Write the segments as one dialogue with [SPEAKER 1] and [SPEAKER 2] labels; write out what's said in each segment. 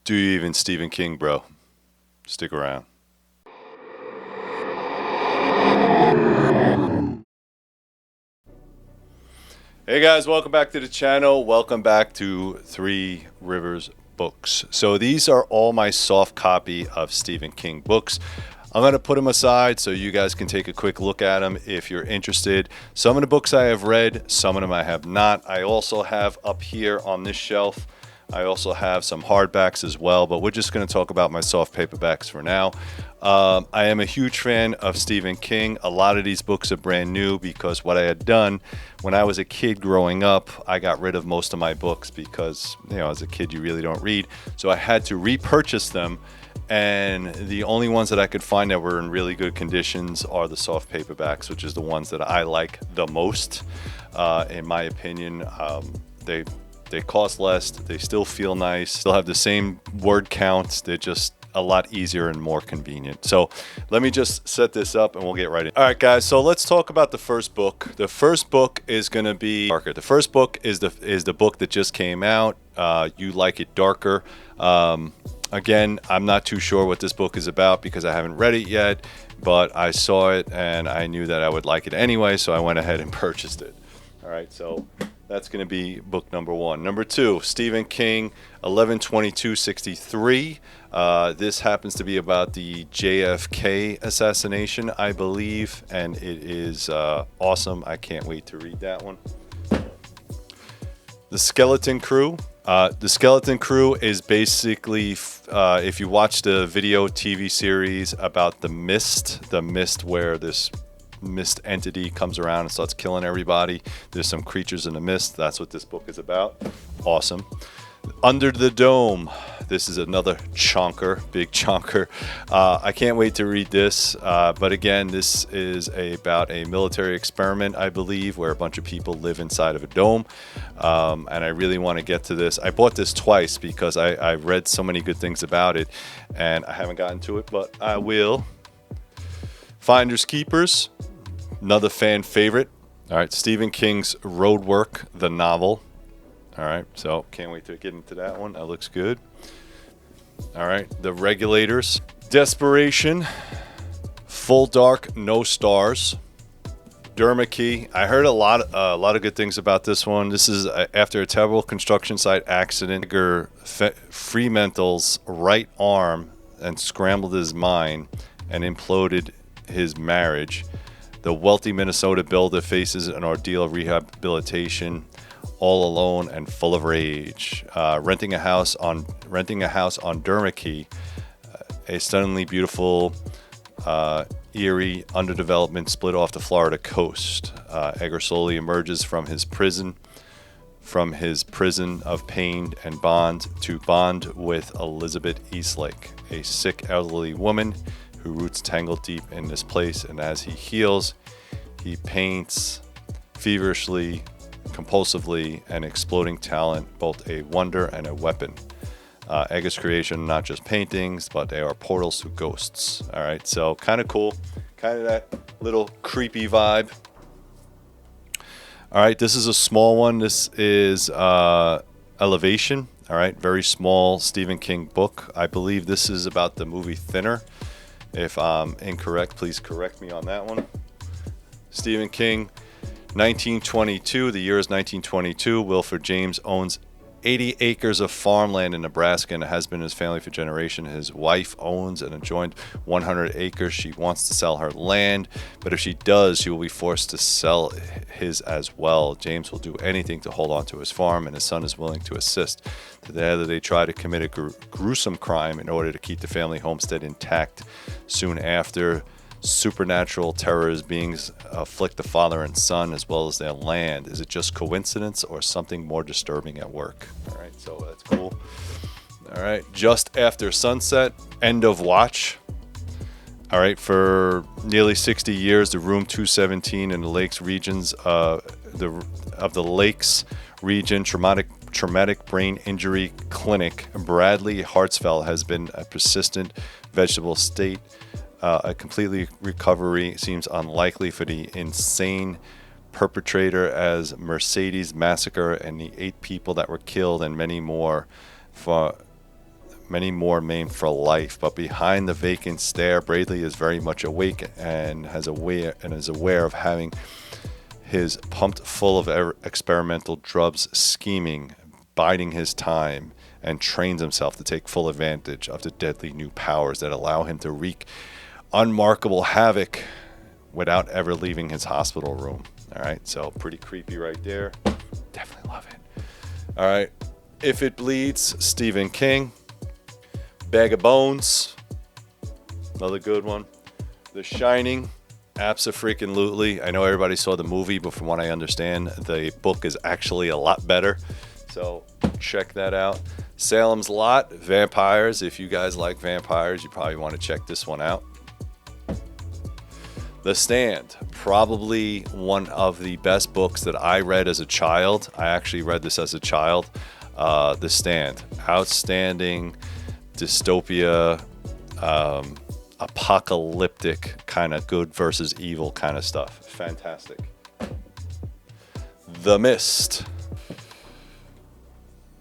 [SPEAKER 1] Do you even Stephen King, bro? Stick around. Hey guys, welcome back to the channel. Welcome back to Three Rivers Books. So these are all my soft copy of Stephen King books. I'm going to put them aside so you guys can take a quick look at them if you're interested. Some of the books I have read, some of them I have not. I also have up here on this shelf, I also have some hardbacks as well, but we're just going to talk about my soft paperbacks for now. I am a huge fan of Stephen King. A lot of these books are brand new because what I had done when I was a kid growing up, I got rid of most of my books because, as a kid, you really don't read. So I had to repurchase them. And the only ones that I could find that were in really good conditions are the soft paperbacks, which is the ones that I like the most. In my opinion, they cost less, they still feel nice, still have the same word counts, they're just a lot easier and more convenient. So let me just set this up and we'll get right in. All right, guys, so let's talk about the first book. The first book is going to be darker. The first book is the book that just came out. You Like It Darker. Again, I'm not too sure what this book is about because I haven't read it yet, but I saw it and I knew that I would like it anyway, so I went ahead and purchased it. All right, so that's going to be book number one. Number two, Stephen King, 11/22/63. This happens to be about the JFK assassination, I believe, and it is awesome. I can't wait to read that one. The Skeleton Crew. The Skeleton Crew is basically, if you watch the video TV series about the Mist where this mist entity comes around and starts killing everybody. There's some creatures in the mist. That's what this book is about. Awesome. Under the Dome. This is another chonker, big chonker. I can't wait to read this. But again, this is about a military experiment, I believe, where a bunch of people live inside of a dome. And I really want to get to this. I bought this twice because I read so many good things about it, and I haven't gotten to it, but I will. Finders Keepers. Another fan favorite. All right, Stephen King's Roadwork, the novel. All right, so can't wait to get into that one. That looks good. All right, The Regulators. Desperation. Full Dark, No Stars. Duma Key. I heard a lot of good things about this one. This is after a terrible construction site accident. Fremantle's right arm and scrambled his mind and imploded his marriage. The wealthy Minnesota builder faces an ordeal of rehabilitation, all alone and full of rage. Renting a house on Duma Key, a stunningly beautiful, eerie underdevelopment split off the Florida coast. Edgar slowly emerges from his prison of pain and bond with Elizabeth Eastlake, a sick elderly woman who roots tangled deep in this place, and as he heals, he paints feverishly, compulsively, an exploding talent, both a wonder and a weapon. Edgar's creation, not just paintings, but they are portals to ghosts. All right, so kind of cool, kind of that little creepy vibe. All right, this is a small one. This is Elevation. All right, very small Stephen King book. I believe this is about the movie Thinner. If I'm incorrect, please correct me on that one. Stephen King, 1922. The year is 1922. Wilford James owns 80 acres of farmland in Nebraska and has been in his family for generations. His wife owns an adjoined 100 acres. She wants to sell her land, but if she does, she will be forced to sell his as well. James will do anything to hold on to his farm, and his son is willing to assist. Together, they try to commit a gruesome crime in order to keep the family homestead intact. Soon after, supernatural terrors beings afflict the father and son as well as their land. Is it just coincidence or something more disturbing at work? All right, so that's cool. All right, Just After Sunset, End of Watch. All right, for nearly 60 years, the Room 217 in the Lakes regions the Lakes region traumatic brain injury clinic, Bradley Hartsfeld, has been a persistent vegetable state. A completely recovery seems unlikely for the insane perpetrator as Mercedes massacre and the 8 people that were killed and many more many more maimed for life. But behind the vacant stare, Bradley is very much awake and is aware of having his pumped full of experimental drugs, scheming, biding his time, and trains himself to take full advantage of the deadly new powers that allow him to wreak unmarkable havoc without ever leaving his hospital room. All right, so pretty creepy right there. Definitely love it. All right, If It Bleeds, Stephen King. Bag of Bones, another good one. The Shining, abso-freaking-lutely. I know everybody saw the movie, but from what I understand, the book is actually a lot better. So check that out. Salem's Lot, vampires. If you guys like vampires, you probably want to check this one out. The Stand, probably one of the best books that I read as a child. I actually read this as a child. The Stand, outstanding dystopia, apocalyptic kind of good versus evil kind of stuff. Fantastic. The Mist.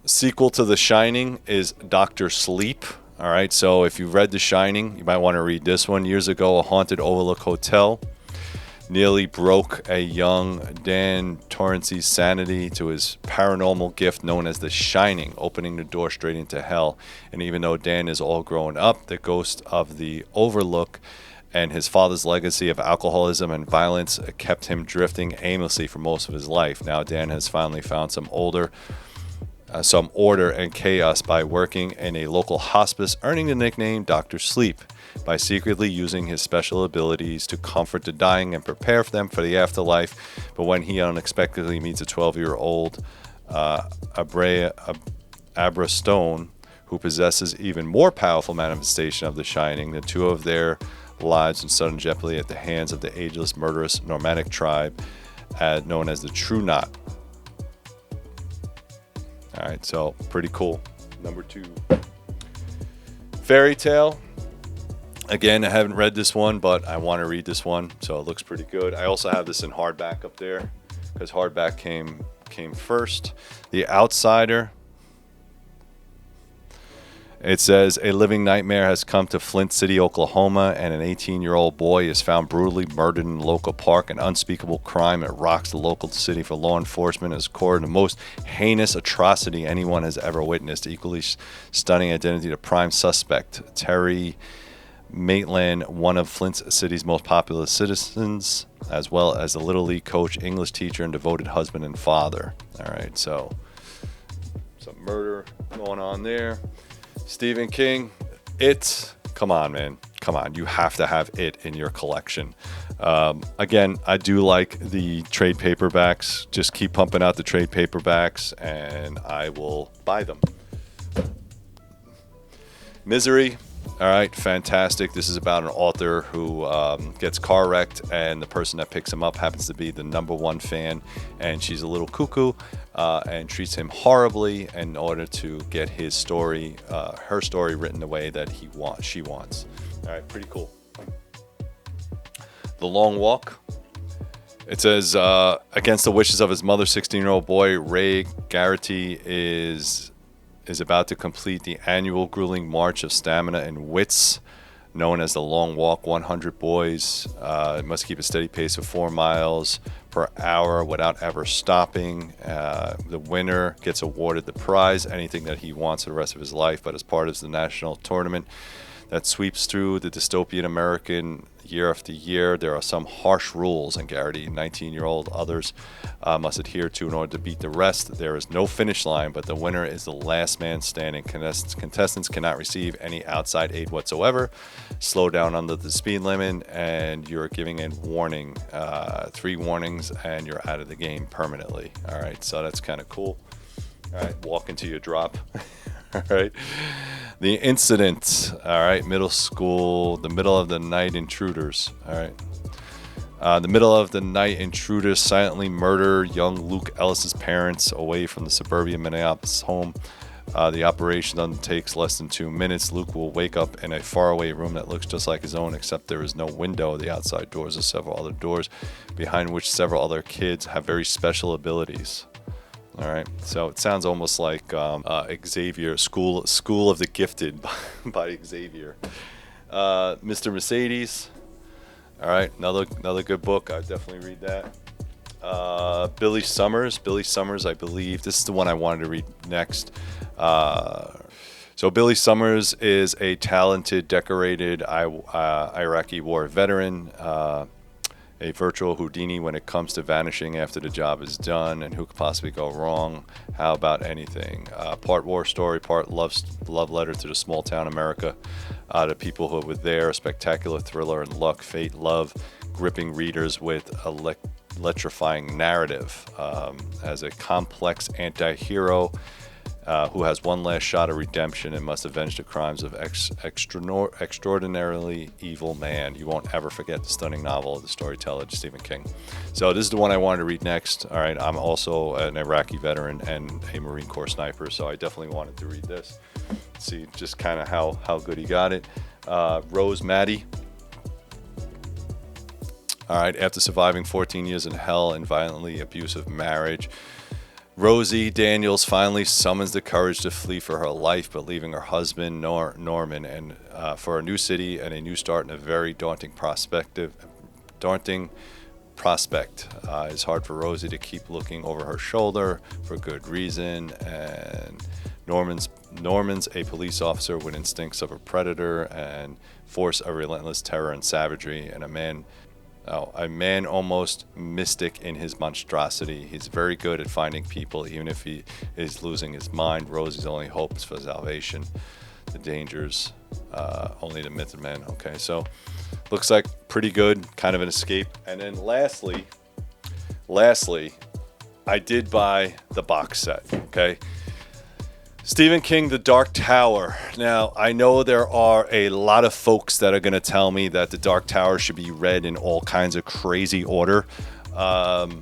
[SPEAKER 1] Sequel to The Shining is Dr. Sleep. All right, so if you've read The Shining, you might want to read this one. Years ago, a haunted overlook hotel nearly broke a young Dan Torrance's sanity to his paranormal gift known as The Shining, opening the door straight into hell. And even though Dan is all grown up, the ghost of the overlook and his father's legacy of alcoholism and violence kept him drifting aimlessly for most of his life. Now Dan has finally found some order and chaos by working in a local hospice, earning the nickname Dr. Sleep by secretly using his special abilities to comfort the dying and prepare them for the afterlife. But when he unexpectedly meets a 12-year-old Abra Stone, who possesses even more powerful manifestation of the Shining, the two of their lives in sudden jeopardy at the hands of the ageless, murderous, nomadic tribe known as the True Knot. All right, so pretty cool. Number 2, Fairy Tale. Again, I haven't read this one, but I want to read this one, so it looks pretty good. I also have this in hardback up there because hardback came first. The Outsider. It says, a living nightmare has come to Flint City, Oklahoma, and an 18-year-old boy is found brutally murdered in a local park. An unspeakable crime that rocks the local city for law enforcement is core the most heinous atrocity anyone has ever witnessed. Equally stunning identity to prime suspect, Terry Maitland, one of Flint City's most popular citizens, as well as a Little League coach, English teacher, and devoted husband and father. All right, so some murder going on there. Stephen King, It. Come on, man. Come on. You have to have It in your collection. Again, I do like the trade paperbacks. Just keep pumping out the trade paperbacks, and I will buy them. Misery. All right, fantastic. This is about an author who gets car wrecked, and the person that picks him up happens to be the #1 fan, and she's a little cuckoo and treats him horribly in order to get his story, her story, written the way that she wants. All right, pretty cool. The Long Walk. It says, against the wishes of his mother, 16-year-old boy Ray Garrity is about to complete the annual grueling march of stamina and wits known as the Long Walk. 100 boys must keep a steady pace of 4 miles per hour without ever stopping. The winner gets awarded the prize, anything that he wants for the rest of his life. But as part of the national tournament that sweeps through the dystopian American year after year, there are some harsh rules, and Garrity, 19-year-old, others must adhere to in order to beat the rest. There is no finish line, but the winner is the last man standing. Contestants cannot receive any outside aid whatsoever. Slow down under the speed limit, and you're giving a warning, 3 warnings, and you're out of the game permanently. All right, so that's kind of cool. All right, walk into your drop. All right. The Incident. All right. Middle school. The middle of the night intruders. All right. The middle of the night intruders silently murder young Luke Ellis's parents away from the suburban Minneapolis home. The operation undertakes less than 2 minutes. Luke will wake up in a faraway room that looks just like his own, except there is no window. The outside doors are several other doors, behind which several other kids have very special abilities. All right, so it sounds almost like Xavier, School of the Gifted by Xavier. Mr. Mercedes. All right, another good book. I'd definitely read that. Billy Summers, I believe. This is the one I wanted to read next. So Billy Summers is a talented, decorated Iraqi war veteran, a virtual Houdini when it comes to vanishing after the job is done, and who could possibly go wrong? How about anything? Part war story, part love letter to the small town America, the people who were there, a spectacular thriller and luck, fate, love, gripping readers with electrifying narrative. As a complex anti-hero who has one last shot of redemption and must avenge the crimes of extraordinarily evil man. You won't ever forget the stunning novel of the storyteller Stephen King. So this is the one I wanted to read next. All right, I'm also an Iraqi veteran and a Marine Corps sniper, so I definitely wanted to read this. See just kind of how good he got it. Rose Maddie. All right, after surviving 14 years in hell and violently abusive marriage, Rosie Daniels finally summons the courage to flee for her life, but leaving her husband Norman and for a new city and a new start in a very daunting prospect. It's hard for Rosie to keep looking over her shoulder for good reason, and Norman's a police officer with instincts of a predator and force of relentless terror and savagery, and a man almost mystic in his monstrosity. He's very good at finding people, even if he is losing his mind. Rosie's only hope is for salvation. The dangers, only the myth of man. Okay, so looks like pretty good, kind of an escape. And then lastly, I did buy the box set. Okay. Stephen King, The Dark Tower. Now, I know there are a lot of folks that are going to tell me that The Dark Tower should be read in all kinds of crazy order. I'm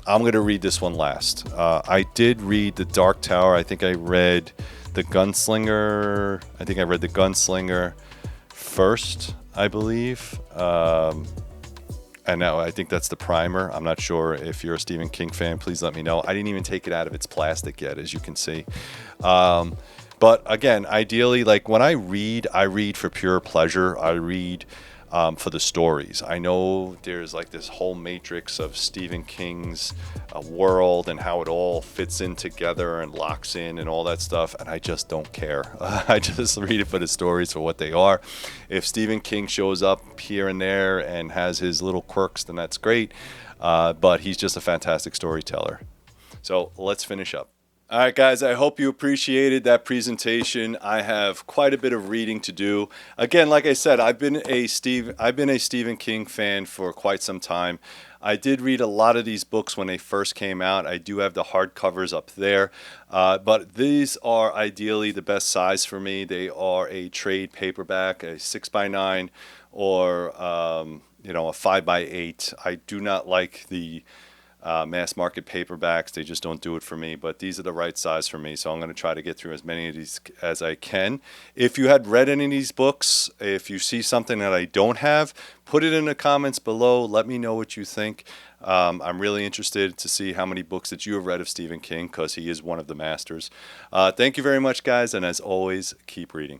[SPEAKER 1] going to read this one last. I did read The Dark Tower. I think I read The Gunslinger. First, I believe. And now I think that's the primer. I'm not sure if you're a Stephen King fan. Please let me know. I didn't even take it out of its plastic yet, as you can see. But again, ideally, like when I read for pure pleasure. I read for the stories. I know there's like this whole matrix of Stephen King's world and how it all fits in together and locks in and all that stuff, and I just don't care. I just read it for the stories for what they are. If Stephen King shows up here and there and has his little quirks, then that's great, but he's just a fantastic storyteller. So let's finish up. All right, guys, I hope you appreciated that presentation. I have quite a bit of reading to do. Again, like I said, I've been a Stephen King fan for quite some time. I did read a lot of these books when they first came out. I do have the hardcovers up there, but these are ideally the best size for me. They are a trade paperback, a 6x9, or a 5x8. I do not like the mass market paperbacks. They just don't do it for me, but these are the right size for me, so I'm going to try to get through as many of these as I can. If you had read any of these books, if you see something that I don't have, put it in the comments below. Let me know what you think. I'm really interested to see how many books that you have read of Stephen King, because he is one of the masters. Thank you very much, guys, and as always, keep reading.